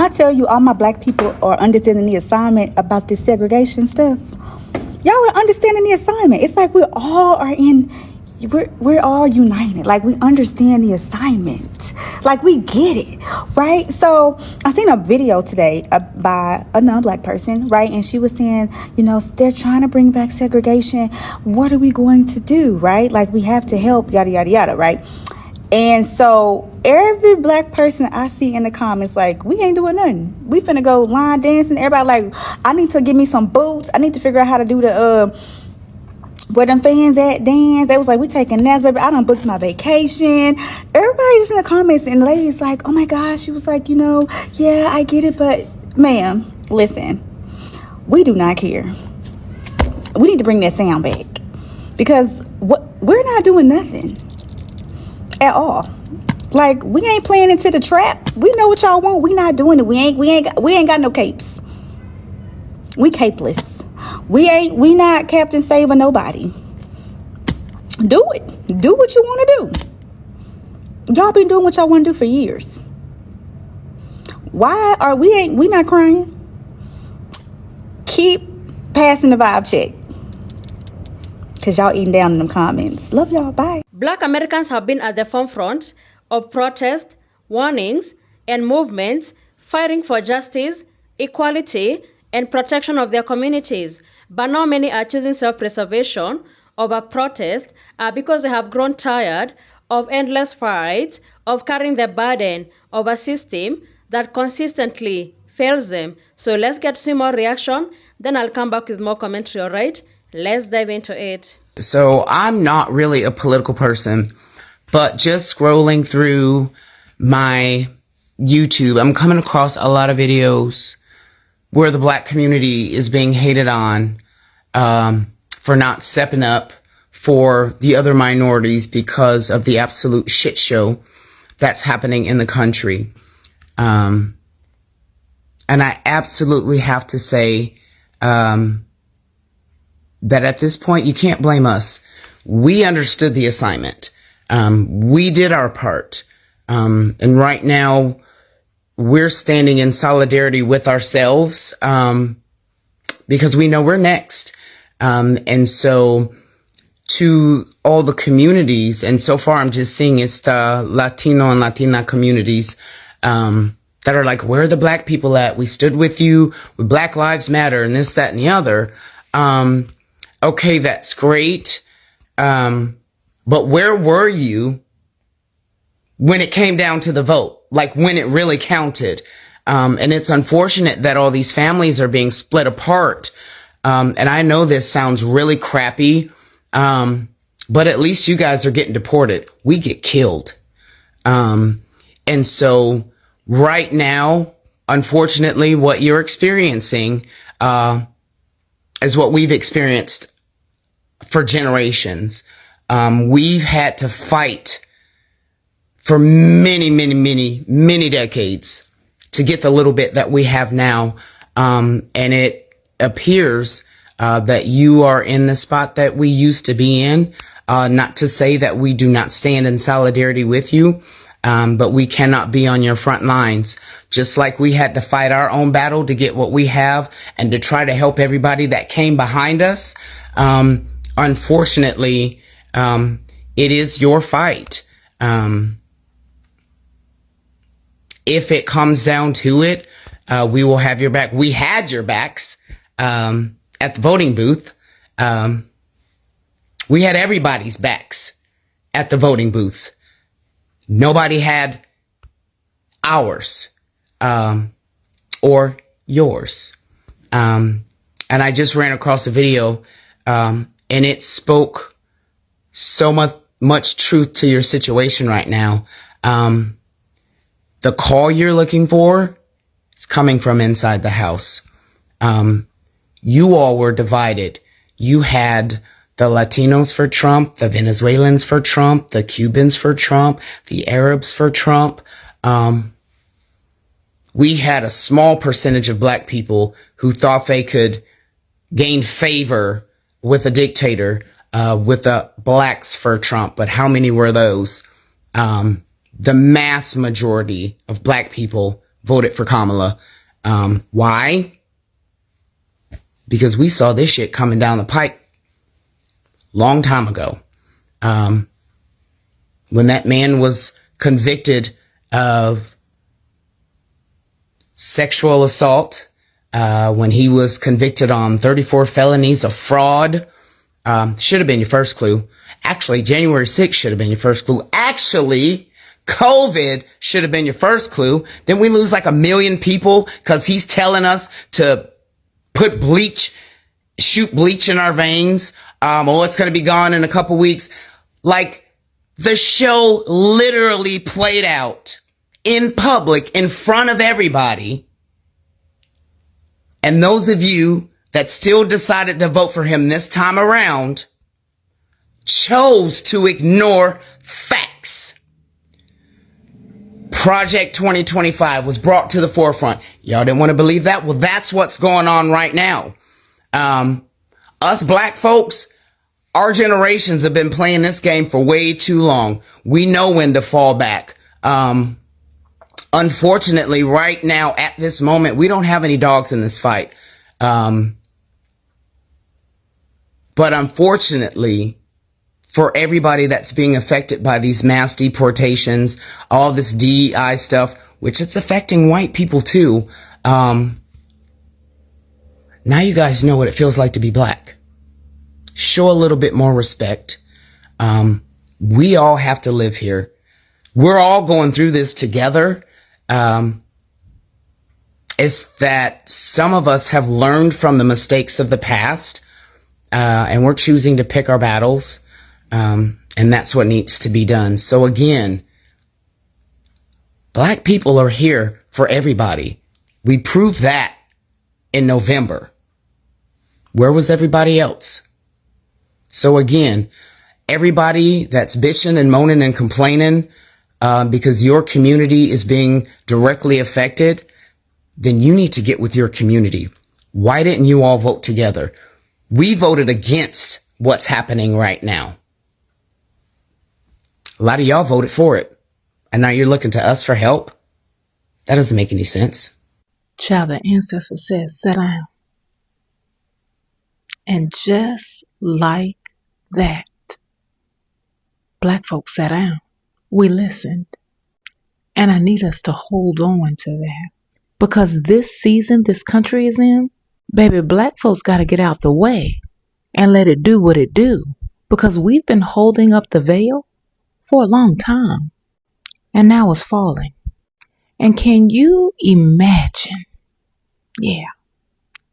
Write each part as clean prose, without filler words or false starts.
I tell you all my black people are understanding the assignment about this segregation stuff, y'all are understanding the assignment. It's like we're all united. Like, we understand the assignment. Like, we get it, right? So I seen a video today by a non-black person, right? And she was saying, they're trying to bring back segregation. What are we going to do, right? Like, we have to help, yada, yada, yada, right? And so every black person I see in the comments, like, we ain't doing nothing. We finna go line dancing. Everybody like, I need to give me some boots. I need to figure out how to do the where them fans at dance. They was like, we taking naps, baby. I done booked my vacation. Everybody just in the comments, and the lady's like, oh my gosh. She was like, yeah, I get it, but ma'am, listen, we do not care. We need to bring that sound back, because we're not doing nothing at all. Like, we ain't playing into the trap. We know what y'all want. We not doing it. We ain't got no capes. We capeless. We not Captain Save or nobody. Do it. Do what you want to do. Y'all been doing what y'all want to do for years. Why are we not crying? Keep passing the vibe check, because y'all eating down in them comments. Love y'all. Bye. Black Americans have been at the forefront of protests, warnings, and movements fighting for justice, equality, and protection of their communities. But now many are choosing self-preservation over protest because they have grown tired of endless fights, of carrying the burden of a system that consistently fails them. So let's get to see more reaction, then I'll come back with more commentary, all right? Let's dive into it. So I'm not really a political person, but just scrolling through my YouTube, I'm coming across a lot of videos where the black community is being hated on for not stepping up for the other minorities because of the absolute shit show that's happening in the country. And I absolutely have to say that at this point, you can't blame us. We understood the assignment. We did our part. And right now, we're standing in solidarity with ourselves because we know we're next. And so to all the communities, and so far I'm just seeing it's the Latino and Latina communities that are like, where are the black people at? We stood with you with Black Lives Matter and this, that, and the other. Okay, that's great. But where were you when it came down to the vote? Like, when it really counted. And it's unfortunate that all these families are being split apart. And I know this sounds really crappy. But at least you guys are getting deported. We get killed. And so right now, unfortunately, what you're experiencing, is what we've experienced for generations. We've had to fight for many, many, many, many decades to get the little bit that we have now. And it appears that you are in the spot that we used to be in. Not to say that we do not stand in solidarity with you, but we cannot be on your front lines. Just like we had to fight our own battle to get what we have and to try to help everybody that came behind us. Unfortunately, it is your fight. If it comes down to it, we will have your back. We had your backs at the voting booth. We had everybody's backs at the voting booths. Nobody had ours or yours. And I just ran across a video and it spoke so much truth to your situation right now. The call you're looking for is coming from inside the house. You all were divided. You had the Latinos for Trump, the Venezuelans for Trump, the Cubans for Trump, the Arabs for Trump. We had a small percentage of black people who thought they could gain favor with a dictator, with the blacks for Trump. But how many were those? The mass majority of black people voted for Kamala. Why? Because we saw this shit coming down the pike long time ago. When that man was convicted of sexual assault, when he was convicted on 34 felonies of fraud, should have been your first clue. Actually, January 6th should have been your first clue. Actually, COVID should have been your first clue. Then we lose like 1 million people because he's telling us to put shoot bleach in our veins. It's going to be gone in a couple weeks. Like, the show literally played out in public in front of everybody. And those of you that still decided to vote for him this time around chose to ignore facts. Project 2025 was brought to the forefront. Y'all didn't want to believe that? Well, that's what's going on right now. Us black folks, our generations have been playing this game for way too long. We know when to fall back. Unfortunately, right now, at this moment, we don't have any dogs in this fight. But unfortunately, for everybody that's being affected by these mass deportations, all this DEI stuff, which it's affecting white people too. Now you guys know what it feels like to be black. Show a little bit more respect. We all have to live here. We're all going through this together. It's that some of us have learned from the mistakes of the past, and we're choosing to pick our battles. And that's what needs to be done. So again, black people are here for everybody. We proved that in November. Where was everybody else? So again, everybody that's bitching and moaning and complaining because your community is being directly affected, then you need to get with your community. Why didn't you all vote together? We voted against what's happening right now. A lot of y'all voted for it. And now you're looking to us for help? That doesn't make any sense. Child, the ancestor says, sit down. And just like that, black folks sat down. We listened. And I need us to hold on to that. Because this season this country is in, baby, black folks got to get out the way and let it do what it do. Because we've been holding up the veil for a long time. And now it's falling. And can you imagine? Yeah.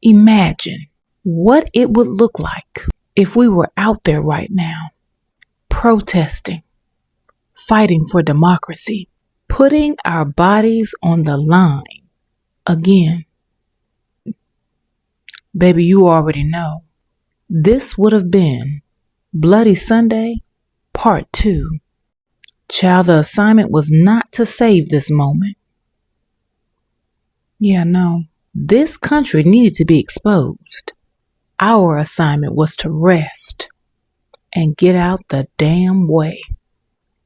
Imagine what it would look like if we were out there right now, protesting, fighting for democracy, putting our bodies on the line again. Baby, you already know. This would have been Bloody Sunday, Part 2. Child, the assignment was not to save this moment. Yeah, no. This country needed to be exposed. Our assignment was to rest and get out the damn way.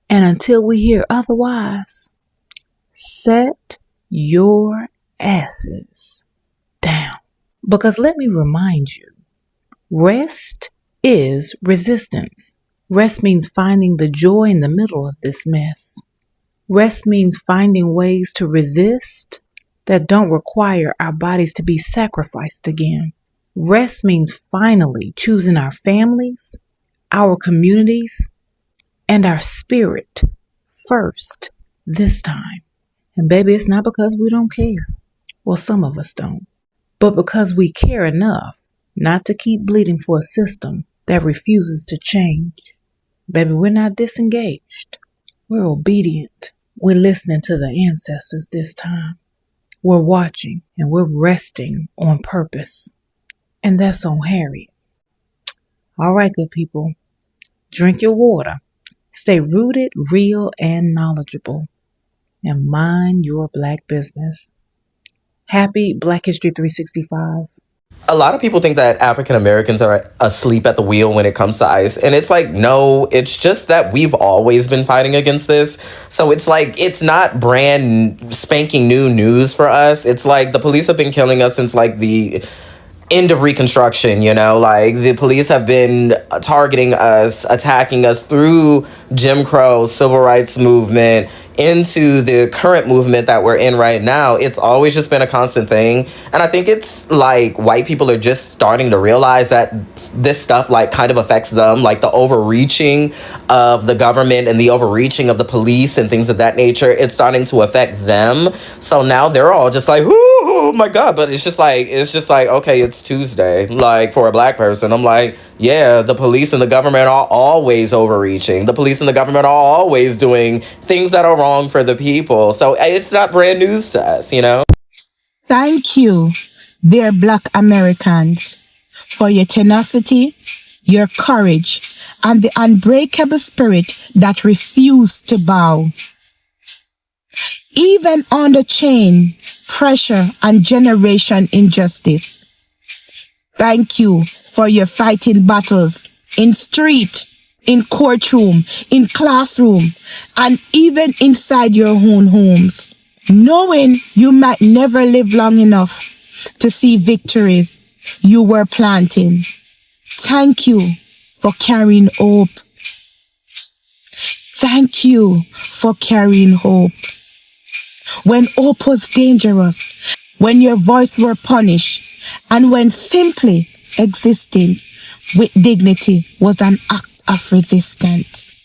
And until we hear otherwise, set your asses down. Because let me remind you, rest is resistance. Rest means finding the joy in the middle of this mess. Rest means finding ways to resist that don't require our bodies to be sacrificed again. Rest means finally choosing our families, our communities, and our spirit first this time. And baby, it's not because we don't care. Well, some of us don't. But because we care enough not to keep bleeding for a system that refuses to change. Baby, we're not disengaged. We're obedient. We're listening to the ancestors this time. We're watching and we're resting on purpose. And that's on Harriet. All right, good people. Drink your water. Stay rooted, real, and knowledgeable. And mind your black business. Happy Black History 365. a lot of people think that African Americans are asleep at the wheel when it comes to ICE. And it's like, no, it's just that we've always been fighting against this. So it's like, it's not brand spanking new news for us. It's like the police have been killing us since like the end of Reconstruction, you know, like the police have been targeting us, attacking us through Jim Crow, civil rights movement, into the current movement that we're in right now. It's always just been a constant thing. And I think it's like white people are just starting to realize that this stuff like kind of affects them, like the overreaching of the government and the overreaching of the police and things of that nature. It's starting to affect them. So now they're all just like, oh my God. But it's just like, okay, it's Tuesday. Like for a black person, I'm like, yeah, the police and the government are always overreaching. The police and the government are always doing things that are wrong for the people. So it's not brand news to us, you know? Thank you, dear Black Americans, for your tenacity, your courage, and the unbreakable spirit that refused to bow. Even under chain, pressure, and generation injustice. Thank you for your fighting battles in street, in courtroom, in classroom, and even inside your own homes. Knowing you might never live long enough to see victories you were planting. Thank you for carrying hope. Thank you for carrying hope. When hope was dangerous, when your voice were punished, and when simply existing with dignity was an act of resistance.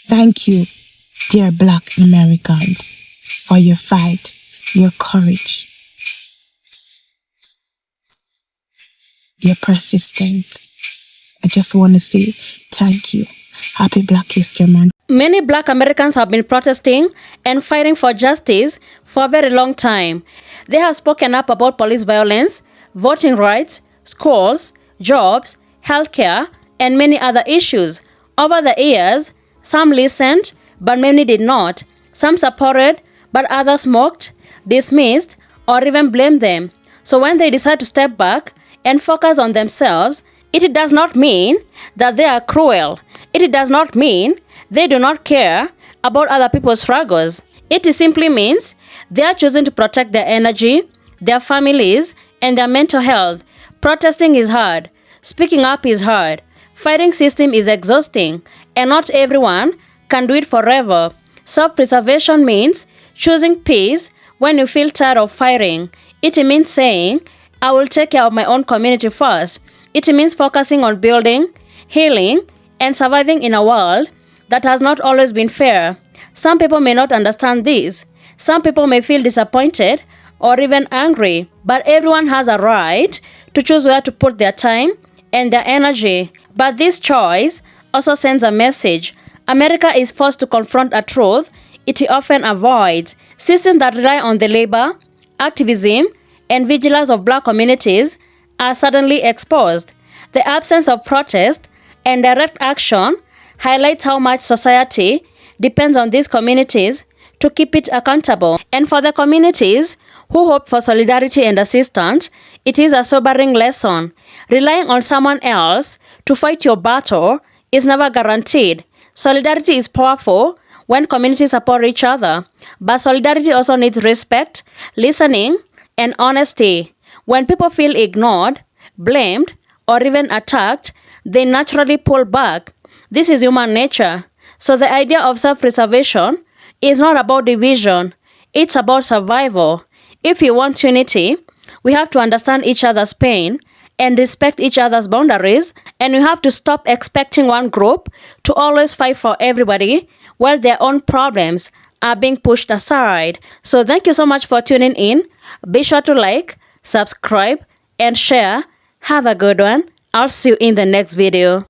Thank you, dear Black Americans, for your fight, your courage, your persistence. I just want to say thank you. Happy Black History Month. Many Black Americans have been protesting and fighting for justice for a very long time. They have spoken up about police violence, voting rights, schools, jobs, healthcare, and many other issues. Over the years, some listened, but many did not. Some supported, but others mocked, dismissed, or even blamed them. So when they decide to step back and focus on themselves, it does not mean that they are cruel. It does not mean they do not care about other people's struggles. It simply means they are choosing to protect their energy, their families, and their mental health. Protesting is hard. Speaking up is hard. Fighting system is exhausting, and not everyone can do it forever. Self-preservation means choosing peace when you feel tired of fighting. It means saying, I will take care of my own community first. It means focusing on building, healing, and surviving in a world that has not always been fair. Some people may not understand this. Some people may feel disappointed or even angry, but everyone has a right to choose where to put their time and their energy. But this choice also sends a message. America is forced to confront a truth it often avoids. Systems that rely on the labor, activism, and vigilance of Black communities are suddenly exposed. The absence of protest and direct action highlights how much society depends on these communities to keep it accountable. And for the communities who hope for solidarity and assistance, it is a sobering lesson. Relying on someone else to fight your battle is never guaranteed. Solidarity is powerful when communities support each other, but solidarity also needs respect, listening, and honesty. When people feel ignored, blamed, or even attacked, they naturally pull back. This is human nature. So the idea of self-preservation is not about division. It's about survival. If we want unity, we have to understand each other's pain and respect each other's boundaries, and we have to stop expecting one group to always fight for everybody while their own problems are being pushed aside. So thank you so much for tuning in. Be sure to like, subscribe, and share. Have a good one. I'll see you in the next video.